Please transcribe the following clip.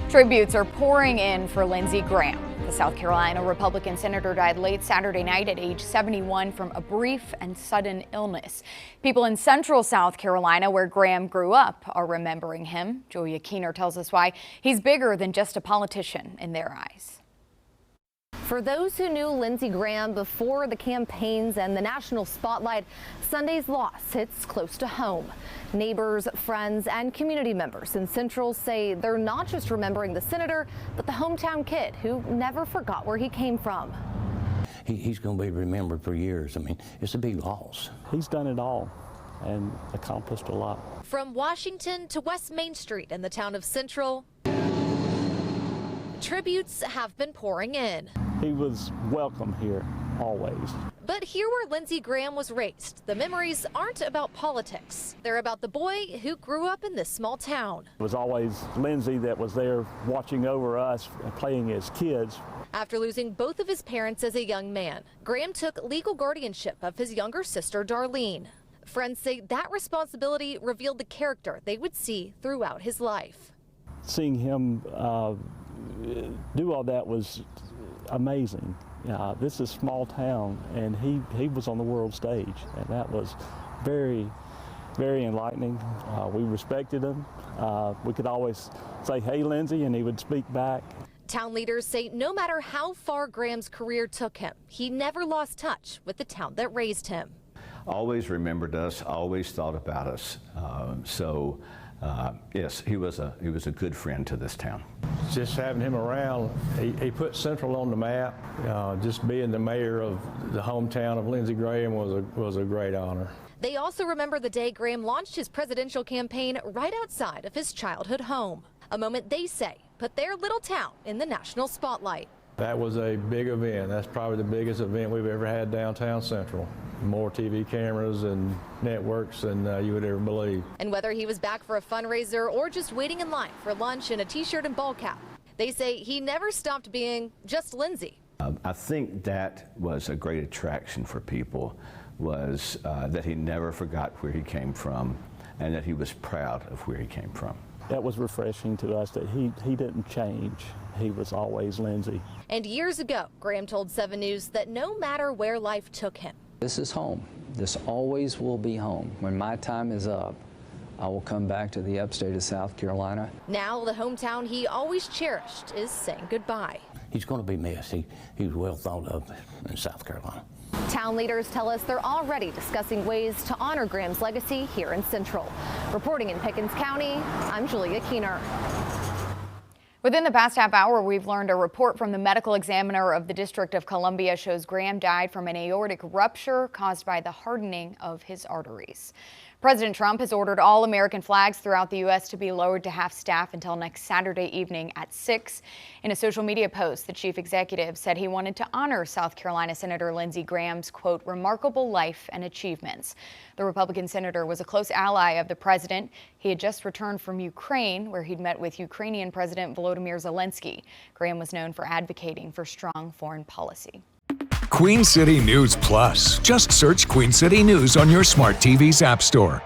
Tributes are pouring in for Lindsey Graham. The South Carolina Republican senator died late Saturday night at age 71 from a brief and sudden illness. People in central South Carolina, where Graham grew up, are remembering him. Julia Keener tells us why he's bigger than just a politician in their eyes. For those who knew Lindsey Graham before the campaigns and the national spotlight, Sunday's loss hits close to home. Neighbors, friends, and community members in Central say they're not just remembering the senator, but the hometown kid who never forgot where he came from. He's going to be remembered for years. I mean, it's a big loss. He's done it all and accomplished a lot. From Washington to West Main Street in the town of Central, tributes have been pouring in. He was welcome here, always. But here where Lindsey Graham was raised, the memories aren't about politics. They're about the boy who grew up in this small town. It was always Lindsey that was there watching over us and playing as kids. After losing both of his parents as a young man, Graham took legal guardianship of his younger sister, Darlene. Friends say that responsibility revealed the character they would see throughout his life. Seeing him do all that was amazing. This is a small town, and he was on the world stage, and that was very, very enlightening. We respected him. We could always say, "Hey, Lindsey," and he would speak back. Town leaders say no matter how far Graham's career took him, he never lost touch with the town that raised him. Always remembered us, always thought about us. Yes, he was a good friend to this town. Just having him around, he put Central on the map. Just being the mayor of the hometown of Lindsey Graham was a great honor. They also remember the day Graham launched his presidential campaign right outside of his childhood home, a moment they say put their little town in the national spotlight. That was a big event. That's probably the biggest event we've ever had downtown Central. More TV cameras and networks than you would ever believe. And whether he was back for a fundraiser or just waiting in line for lunch in a t-shirt and ball cap, they say he never stopped being just Lindsey. I think that was a great attraction for people, was that he never forgot where he came from and that he was proud of where he came from. That was refreshing to us, that he didn't change. He was always Lindsey. And years ago, Graham told 7 News that no matter where life took him, this is home. This always will be home. When my time is up, I will come back to the upstate of South Carolina. Now the hometown he always cherished is saying goodbye. He's going to be missed. He was well thought of in South Carolina. Town leaders tell us they're already discussing ways to honor Graham's legacy here in Central. Reporting in Pickens County, I'm Julia Keener. Within the past half hour, we've learned a report from the medical examiner of the District of Columbia shows Graham died from an aortic rupture caused by the hardening of his arteries. President Trump has ordered all American flags throughout the U.S. to be lowered to half-staff until next Saturday evening at 6. In a social media post, the chief executive said he wanted to honor South Carolina Senator Lindsey Graham's, quote, remarkable life and achievements. The Republican senator was a close ally of the president. He had just returned from Ukraine, where he'd met with Ukrainian President Volodymyr Zelensky. Graham was known for advocating for strong foreign policy. Queen City News Plus. Just search Queen City News on your smart TV's app store.